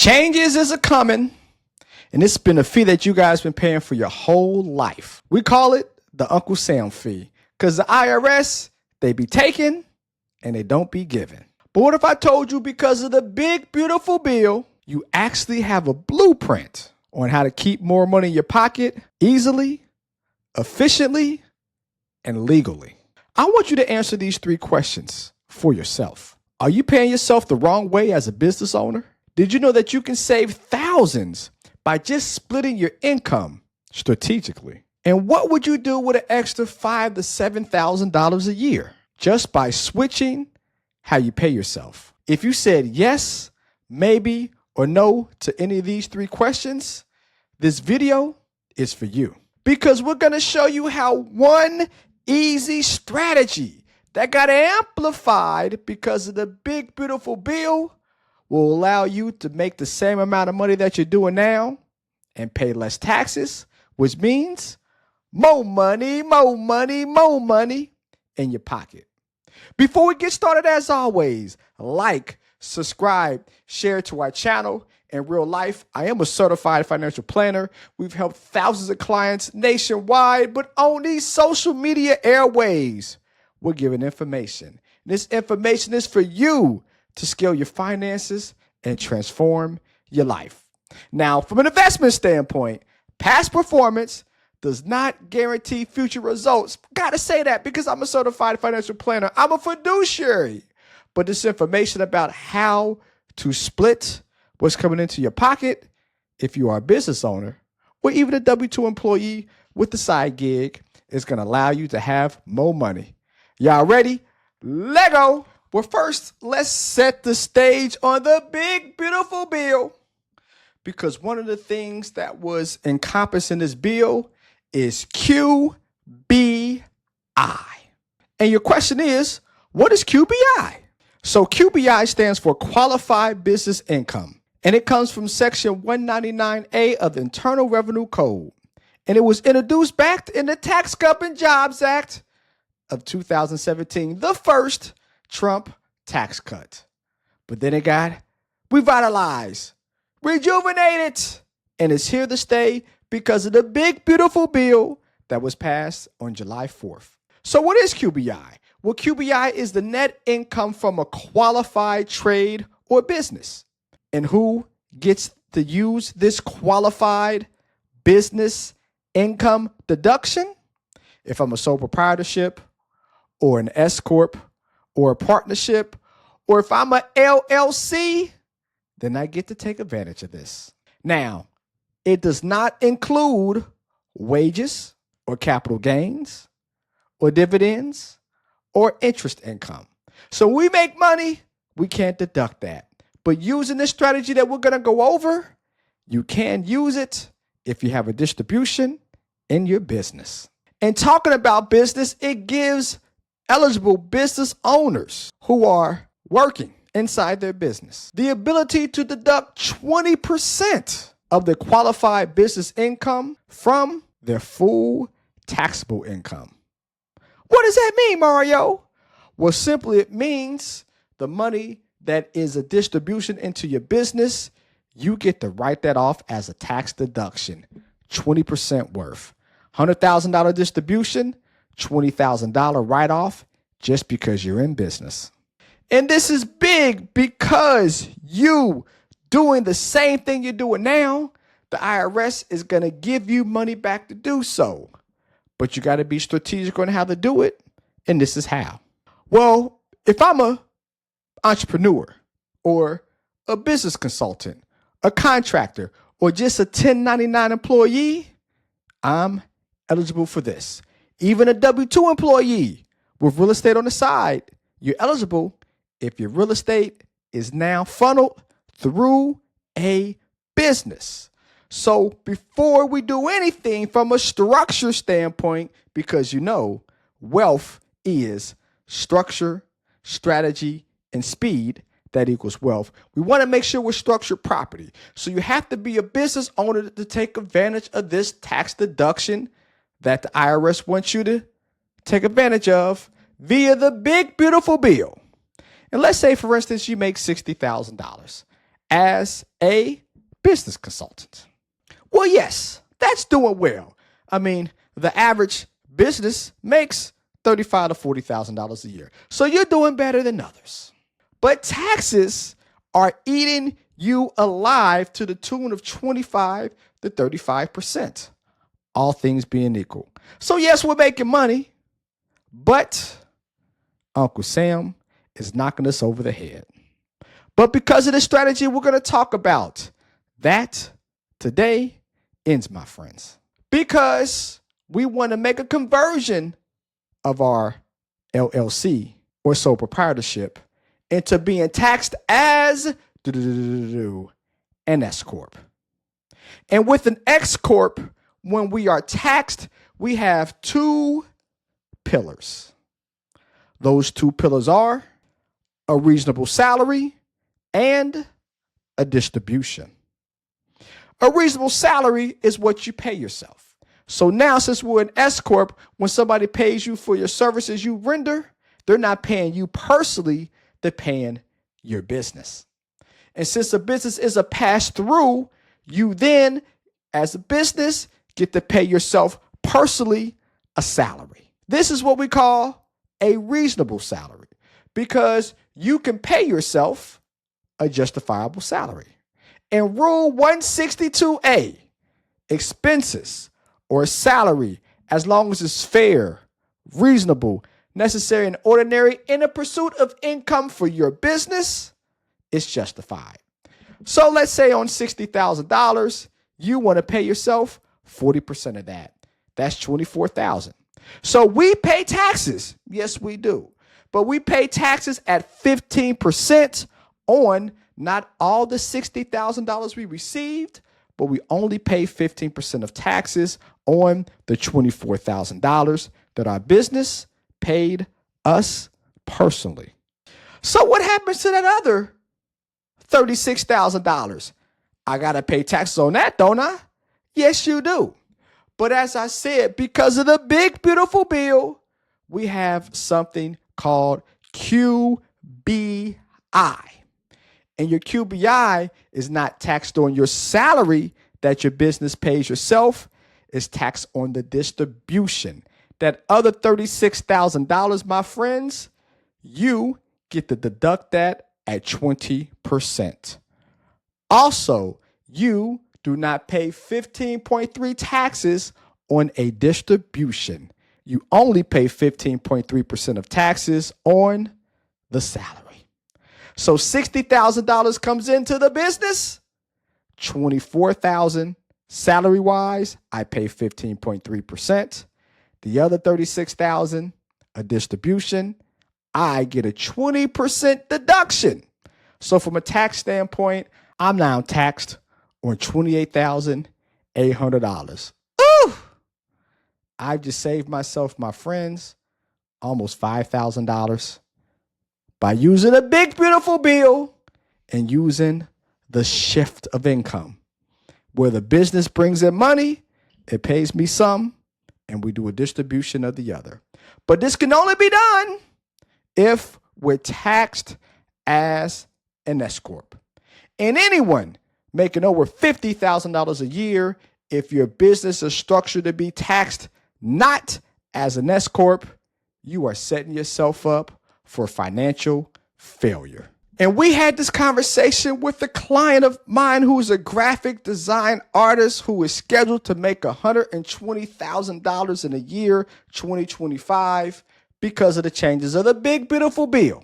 Changes is a coming, and it's been a fee that you guys been paying for your whole life. We call it the Uncle Sam fee because the IRS, they be taking and they don't be giving. But what if I told you because of the big, beautiful bill, you actually have a blueprint on how to keep more money in your pocket easily, efficiently, and legally? I want you to answer these 3 questions for yourself. Are you paying yourself the wrong way as a business owner? Did you know that you can save thousands by just splitting your income strategically? And what would you do with an extra $5,000 to $7,000 a year just by switching how you pay yourself? If you said yes, maybe, or no to any of these 3 questions, this video is for you. Because we're going to show you how one easy strategy that got amplified because of the big, beautiful bill will allow you to make the same amount of money that you're doing now and pay less taxes, which means more money, more money, more money in your pocket. Before we get started, as always, like, subscribe, share to our channel. In real life, I am a certified financial planner. We've helped thousands of clients nationwide, but on these social media airways, we're giving information. This information is for you to scale your finances and transform your life. Now, from an investment standpoint, past performance does not guarantee future results. Gotta say that because I'm a certified financial planner. I'm a fiduciary. But this information about how to split what's coming into your pocket if you are a business owner or even a W-2 employee with the side gig is going to allow you to have more money. Y'all ready? Let go. Well, first, let's set the stage on the big, beautiful bill. Because one of the things that was encompassed in this bill is QBI. And your question is, what is QBI? So QBI stands for Qualified Business Income. And it comes from Section 199A of the Internal Revenue Code. And it was introduced back in the Tax Cuts and Jobs Act of 2017, the first Trump tax cut. But then it got revitalized, rejuvenated, and it's here to stay because of the big, beautiful bill that was passed on July 4th. So what is QBI? Well, QBI is the net income from a qualified trade or business. And who gets to use this qualified business income deduction? If I'm a sole proprietorship or an S Corp or a partnership, or if I'm a LLC, then I get to take advantage of this. Now, it does not include wages or capital gains or dividends or interest income. So when we make money, we can't deduct that. But using this strategy that we're going to go over, you can use it if you have a distribution in your business. And talking about business, it gives eligible business owners who are working inside their business the ability to deduct 20% of the qualified business income from their full taxable income. What does that mean, Mario? Well, simply it means the money that is a distribution into your business, you get to write that off as a tax deduction, 20% worth. $100,000 distribution, $20,000 write-off just because you're in business. And this is big because you doing the same thing you're doing now, the IRS is going to give you money back to do so. But you got to be strategic on how to do it. And this is how. Well, if I'm a entrepreneur or a business consultant, a contractor, or just a 1099 employee, I'm eligible for this. Even a W-2 employee with real estate on the side, you're eligible if your real estate is now funneled through a business. So before we do anything from a structure standpoint, because wealth is structure, strategy, and speed that equals wealth, we want to make sure we're structured properly. So you have to be a business owner to take advantage of this tax deduction that the IRS wants you to take advantage of via the big, beautiful bill. And let's say, for instance, you make $60,000 as a business consultant. Well, yes, that's doing well. I mean, the average business makes $35,000 to $40,000 a year. So you're doing better than others. But taxes are eating you alive to the tune of 25 to 35%, all things being equal. So yes, we're making money, but Uncle Sam is knocking us over the head. But because of the strategy we're going to talk about, that today ends, my friends. Because we want to make a conversion of our LLC or sole proprietorship into being taxed as an S Corp. And with an X Corp, when we are taxed, we have two pillars. Those two pillars are a reasonable salary and a distribution. A reasonable salary is what you pay yourself. So now, since we're an S Corp, when somebody pays you for your services you render, they're not paying you personally, they're paying your business. And since a business is a pass-through, you then, as a business, get to pay yourself personally a salary. This is what we call a reasonable salary because you can pay yourself a justifiable salary. And Rule 162A, expenses or salary, as long as it's fair, reasonable, necessary, and ordinary in the pursuit of income for your business, is justified. So let's say on $60,000, you want to pay yourself 40% of that. That's $24,000. So we pay taxes. Yes, we do. But we pay taxes at 15% on not all the $60,000 we received, but we only pay 15% of taxes on the $24,000 that our business paid us personally. So what happens to that other $36,000? I got to pay taxes on that, don't I? Yes, you do. But as I said, because of the big, beautiful bill, we have something called QBI. And your QBI is not taxed on your salary that your business pays yourself. It's taxed on the distribution. That other $36,000, my friends, you get to deduct that at 20%. Also, you do not pay 15.3 taxes on a distribution. You only pay 15.3% of taxes on the salary. So $60,000 comes into the business, $24,000 salary-wise, I pay 15.3%. The other $36,000, a distribution, I get a 20% deduction. So from a tax standpoint, I'm now taxed on $28,800. Ooh! I've just saved myself, my friends, almost $5,000 by using a big, beautiful bill and using the shift of income. Where the business brings in money, it pays me some, and we do a distribution of the other. But this can only be done if we're taxed as an S Corp. And anyone making over $50,000 a year, if your business is structured to be taxed not as an S Corp, you are setting yourself up for financial failure. And we had this conversation with a client of mine who's a graphic design artist who is scheduled to make $120,000 in a year, 2025, because of the changes of the big, beautiful bill.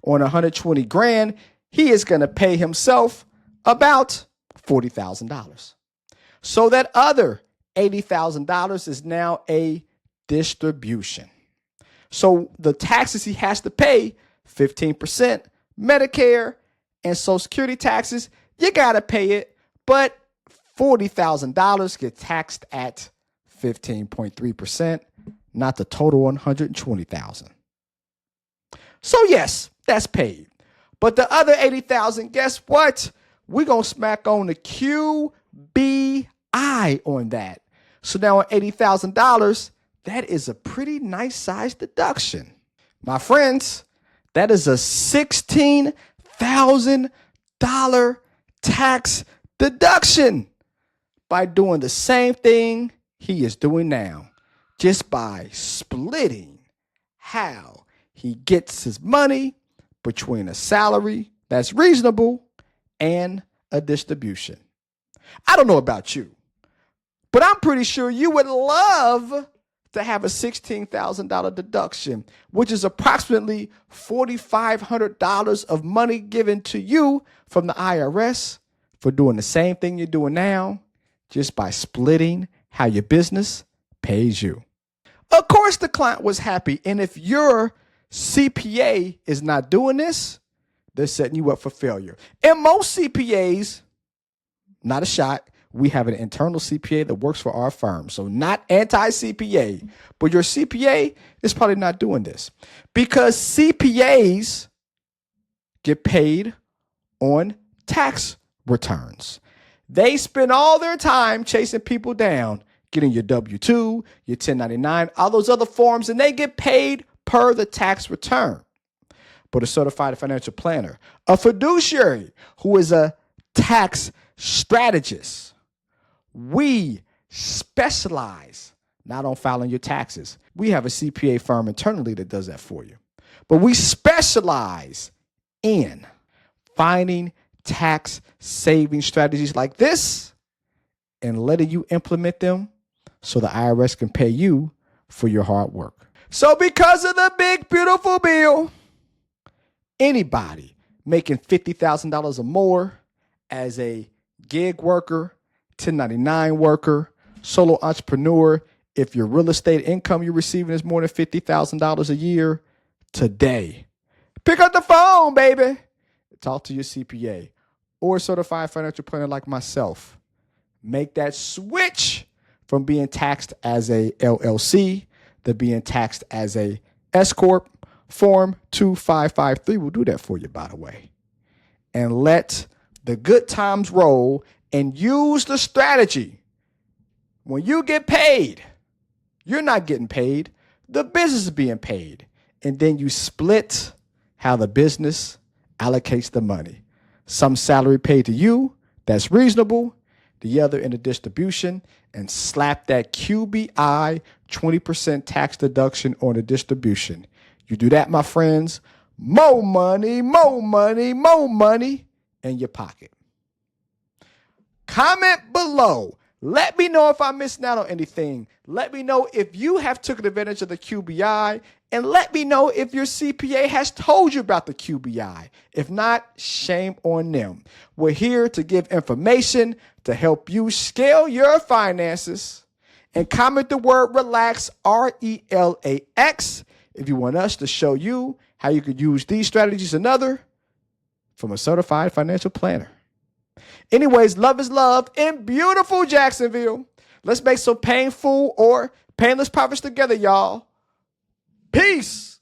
On $120,000, he is going to pay himself about $40,000. So that other $80,000 is now a distribution. So the taxes he has to pay, 15%, Medicare and Social Security taxes, you got to pay it, but $40,000 get taxed at 15.3%, not the total $120,000. So yes, that's paid. But the other $80,000, guess what? We're going to smack on the QBI on that. So now on $80,000, that is a pretty nice size deduction. My friends, that is a $16,000 tax deduction by doing the same thing he is doing now, just by splitting how he gets his money between a salary that's reasonable and a distribution. I don't know about you, but I'm pretty sure you would love to have a $16,000 deduction, which is approximately $4,500 of money given to you from the IRS for doing the same thing you're doing now, just by splitting how your business pays you. Of course, the client was happy. And if your CPA is not doing this, they're setting you up for failure. And most CPAs, not a shot, we have an internal CPA that works for our firm. So not anti-CPA, but your CPA is probably not doing this because CPAs get paid on tax returns. They spend all their time chasing people down, getting your W-2, your 1099, all those other forms, and they get paid per the tax return. But a certified financial planner, a fiduciary who is a tax strategist, we specialize not on filing your taxes. We have a CPA firm internally that does that for you. But we specialize in finding tax saving strategies like this and letting you implement them so the IRS can pay you for your hard work. So because of the big, beautiful bill, anybody making $50,000 or more as a gig worker, 1099 worker, solo entrepreneur, if your real estate income you're receiving is more than $50,000 a year, today, pick up the phone, baby. Talk to your CPA or a certified financial planner like myself. Make that switch from being taxed as a LLC to being taxed as a S Corp. Form 2553 will do that for you, by the way. And let the good times roll and use the strategy. When you get paid, you're not getting paid. The business is being paid. And then you split how the business allocates the money. Some salary paid to you, that's reasonable. The other in the distribution, and slap that QBI 20% tax deduction on the distribution. You do that, my friends, more money, more money, more money in your pocket. Comment below. Let me know if I'm missing out on anything. Let me know if you have taken advantage of the QBI, and let me know if your CPA has told you about the QBI. If not, shame on them. We're here to give information to help you scale your finances. And comment the word RELAX, RELAX, if you want us to show you how you could use these strategies and other from a certified financial planner. Anyways, love is love in beautiful Jacksonville. Let's make some painful or painless profits together, y'all. Peace.